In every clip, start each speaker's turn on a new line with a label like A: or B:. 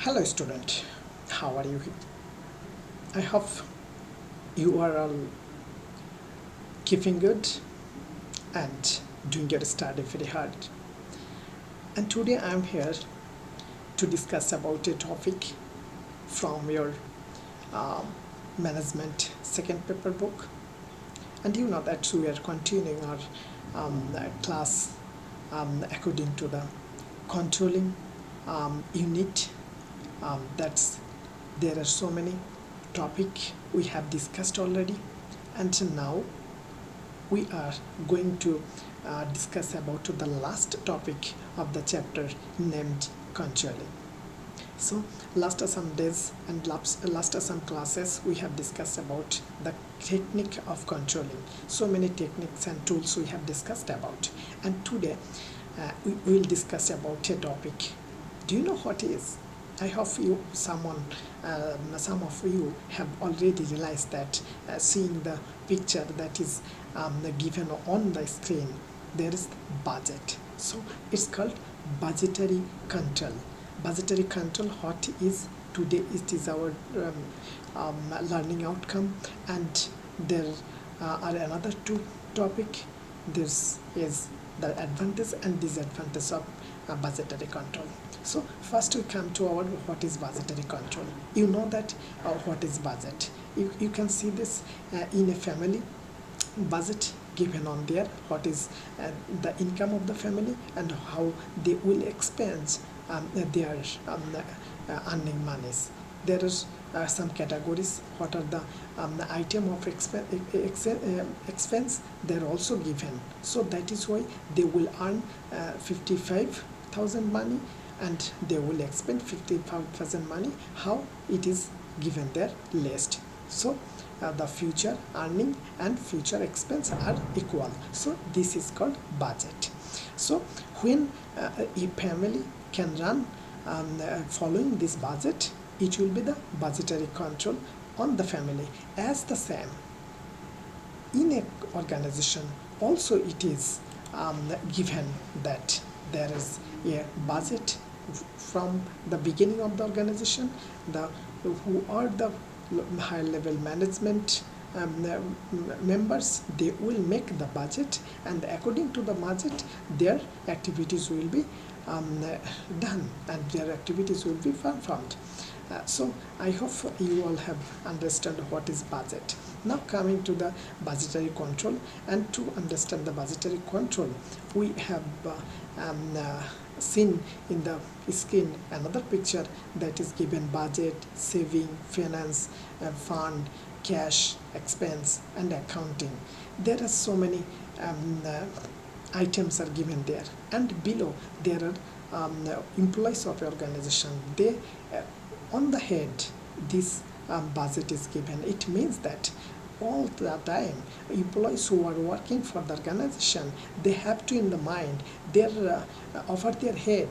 A: Hello student, how are you? I hope you are all keeping good and doing your study very hard. And today I am here to discuss about a topic from your um, management second paper book. And you know that we are continuing our class according to the controlling unit. That's there are so many topic we have discussed already, and now we are going to discuss about the last topic of the chapter named controlling. So last some days and last some classes we have discussed about the technique of controlling. So many techniques and tools we have discussed about, and today we will discuss about a topic. Do you know what is? I hope some of you have already realized that seeing the picture that is given on the screen, there is budget. So it's called budgetary control. Budgetary control, what is today? It is our learning outcome, and there are another two topic. This is the advantage and disadvantage of budgetary control. So first we come to our what is budgetary control. You know that what is budget. You can see this in a family budget given on there, what is the income of the family and how they will expense their earning monies. There is some categories, what are the item of expense, they're also given. So that is why they will earn 55,000 money and they will expend 55,000 money, how it is given there list. So the future earning and future expense are equal. So this is called budget. So when a family can run following this budget, it will be the budgetary control on the family. As the same in a organization also it is given that there is a budget from the beginning of the organization. The who are the high level management members, they will make the budget, and according to the budget their activities will be done and their activities will be performed. So I hope you all have understood what is budget. Now coming to the budgetary control, and to understand the budgetary control we have seen in the screen another picture that is given budget, saving, finance, fund, cash, expense and accounting. There are so many items are given there, and below there are employees of your organization. They on the head this budget is given. It means that all the time employees who are working for the organization, they have to in the mind their over their head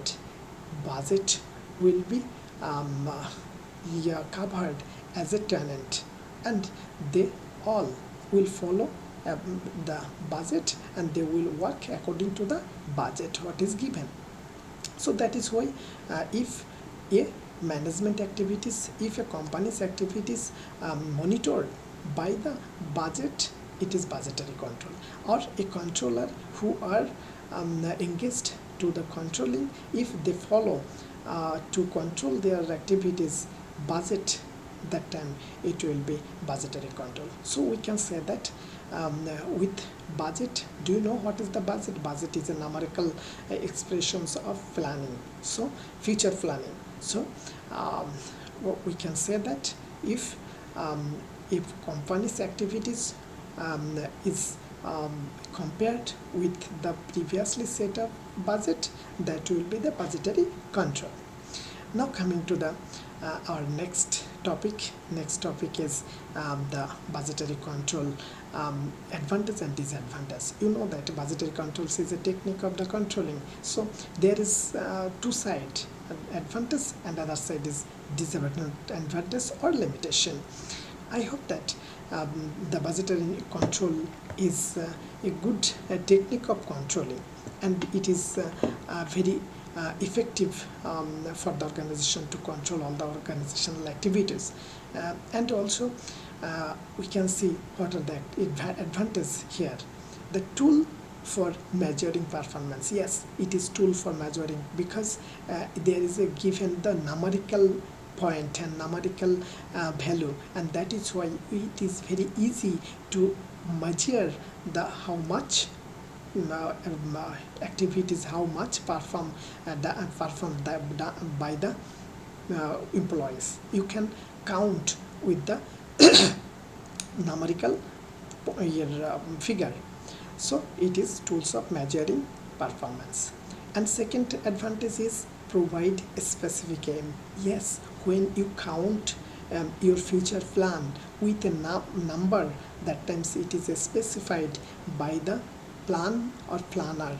A: budget will be covered as a tenant, and they all will follow the budget and they will work according to the budget what is given. So that is why if a management activities, if a company's activities monitored by the budget, it is budgetary control. Or a controller who are engaged to the controlling, if they follow to control their activities budget, that time it will be budgetary control. So we can say that with budget, do you know what is the budget? Budget is a numerical expressions of planning, so future planning. So what we can say that if company's activities is compared with the previously set up budget, that will be the budgetary control. Now coming to the our next topic. Next topic is the budgetary control advantage and disadvantage. You know that budgetary controls is a technique of the controlling. So there is two sides, advantage and other side is disadvantage or limitation. I hope that the budgetary control is a good technique of controlling, and it is very effective for the organization to control all the organizational activities. And also we can see what are the advantages here. The tool for measuring performance, yes, it is tool for measuring, because there is a given the numerical point and numerical value, and that is why it is very easy to measure the how much activities, how much performed by the employees. You can count with the numerical figure. So it is tools of measuring performance. And second advantage is provide a specific aim. Yes, when you count your future plan with a number, that times it is specified by the plan or planner.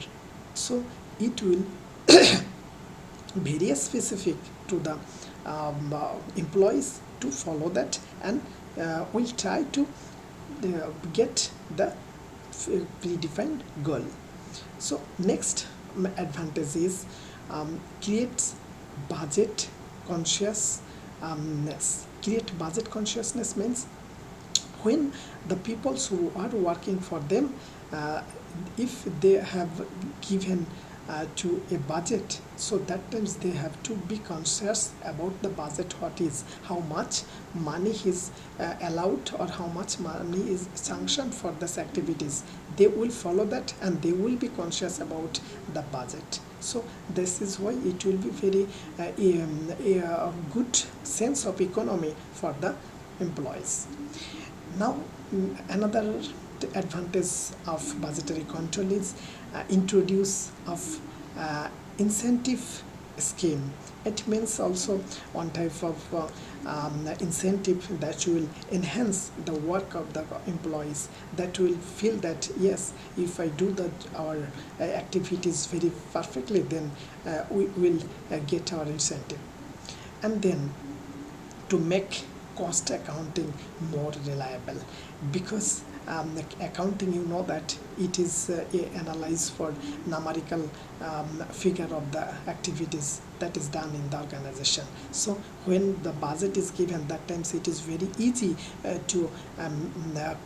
A: So it will very specific to the employees to follow that, and will try to get the predefined goal. So next advantage is creates budget consciousness. Create budget consciousness means when the people who are working for them, if they have given to a budget, so that times they have to be conscious about the budget, what is, how much money is allowed or how much money is sanctioned for this activities. They will follow that and they will be conscious about the budget. So this is why it will be very a good sense of economy for the employees. Now another advantage of budgetary control is introduce of incentive scheme. It means also one type of incentive that will enhance the work of the employees, that will feel that yes, if I do our activities very perfectly, then we will get our incentive. And then to make cost accounting more reliable, because accounting, you know that it is analyzed for numerical figure of the activities that is done in the organization. So when the budget is given, that times it is very easy to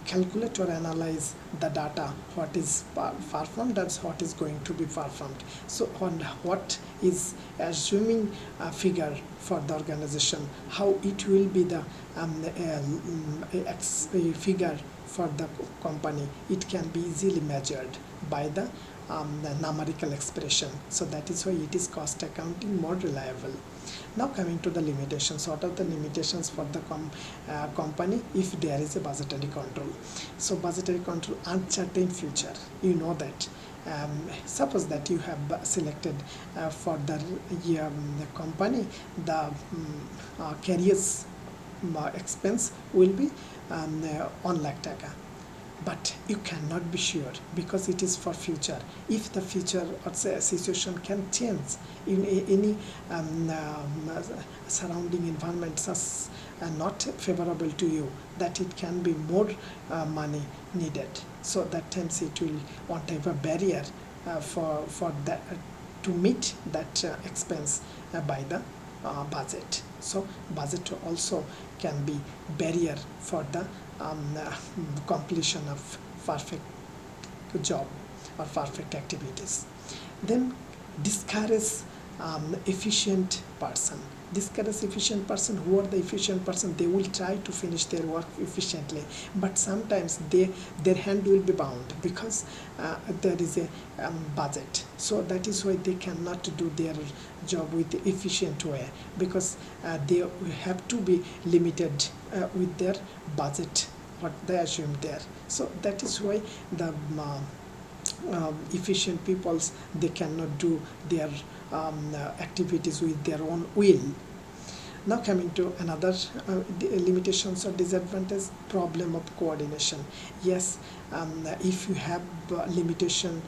A: calculate or analyze the data, what is performed, that's what is going to be performed. So on what is assuming figure for the organization, how it will be the figure for the company, it can be easily measured by the numerical expression. So that is why it is cost accounting more reliable. Now coming to the limitations. What are the limitations for the company if there is a budgetary control? So budgetary control, uncertain future. You know that suppose that you have selected for the company, the carrier's expense will be 1 lakh taka, but you cannot be sure because it is for future. If the future or say situation can change in any surrounding environment is not favorable to you, that it can be more money needed. So that times it will one type of barrier for that to meet that expense by the budget. So budget also can be barrier for the completion of perfect job or perfect activities. Then discourage efficient person. Discourage efficient person. Who are the efficient person? They will try to finish their work efficiently, but sometimes their hand will be bound because there is a budget. So that is why they cannot do their job with the efficient way, because they have to be limited with their budget what they assume there. So that is why the efficient peoples, they cannot do their activities with their own will. Now coming to another limitations or disadvantage, problem of coordination. Yes, if you have limitation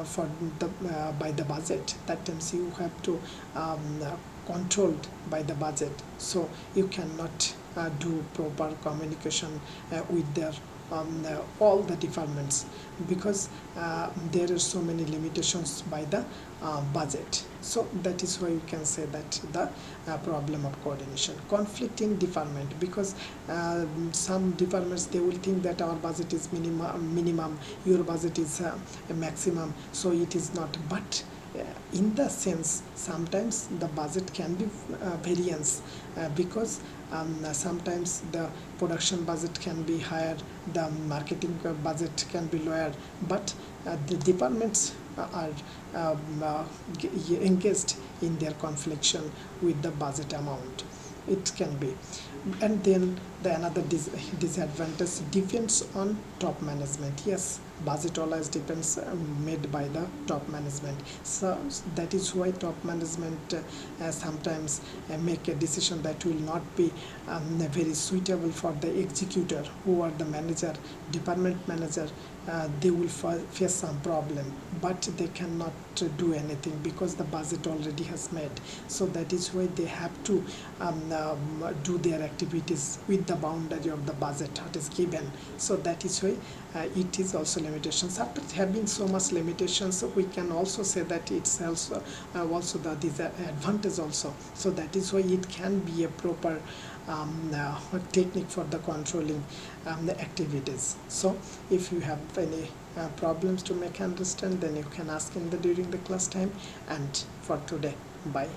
A: for the by the budget, that means you have to controlled by the budget, so you cannot do proper communication with their all the departments, because there are so many limitations by the budget. So that is why you can say that the problem of coordination, conflict in department, because some departments, they will think that our budget is minimum, your budget is a maximum, so it is not. But in the sense, sometimes the budget can be variance, because sometimes the production budget can be higher, the marketing budget can be lower, but the departments are engaged in their confliction with the budget amount. It can be. And then the another disadvantage depends on top management. Yes, budget always depends, made by the top management. So that is why top management sometimes make a decision that will not be very suitable for the executor, who are the manager, department manager. They will face some problem, but they cannot do anything because the budget already has made. So that is why they have to do their activities with the boundary of the budget that is given. So that is why it is also limitations. After having so much limitations, we can also say that it's also the disadvantage also. So that is why it can be a proper technique for the controlling the activities. So if you have any problems to make understand, then you can ask in the during the class time. And for today, bye.